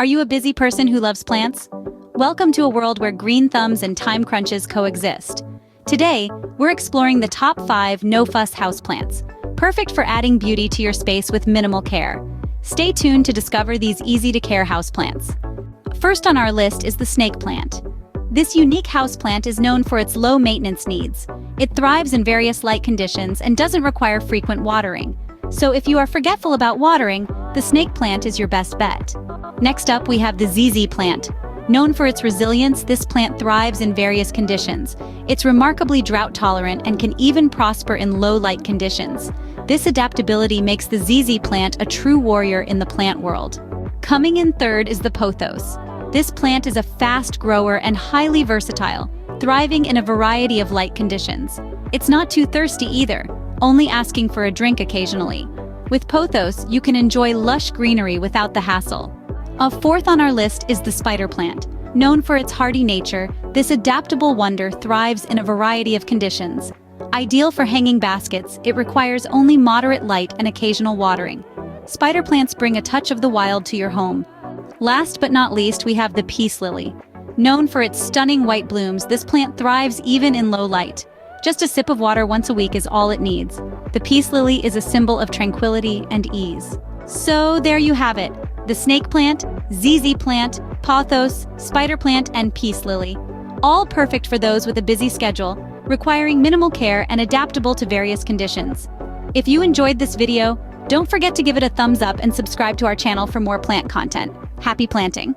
Are you a busy person who loves plants? Welcome to a world where green thumbs and time crunches coexist. Today, we're exploring the top 5 no-fuss houseplants, perfect for adding beauty to your space with minimal care. Stay tuned to discover these easy-to-care houseplants. First on our list is the snake plant. This unique houseplant is known for its low maintenance needs. It thrives in various light conditions and doesn't require frequent watering. So if you are forgetful about watering, the snake plant is your best bet. Next up, we have the ZZ plant. Known for its resilience, this plant thrives in various conditions. It's remarkably drought-tolerant and can even prosper in low-light conditions. This adaptability makes the ZZ plant a true warrior in the plant world. Coming in third is the Pothos. This plant is a fast grower and highly versatile, thriving in a variety of light conditions. It's not too thirsty either, only asking for a drink occasionally. With Pothos, you can enjoy lush greenery without the hassle. Fourth on our list is the spider plant. Known for its hardy nature, this adaptable wonder thrives in a variety of conditions. Ideal for hanging baskets, it requires only moderate light and occasional watering. Spider plants bring a touch of the wild to your home. Last but not least, we have the peace lily. Known for its stunning white blooms, this plant thrives even in low light. Just a sip of water once a week is all it needs. The peace lily is a symbol of tranquility and ease. So there you have it. The snake plant, ZZ plant, Pothos, spider plant, and peace lily. All perfect for those with a busy schedule, requiring minimal care and adaptable to various conditions. If you enjoyed this video, don't forget to give it a thumbs up and subscribe to our channel for more plant content. Happy planting!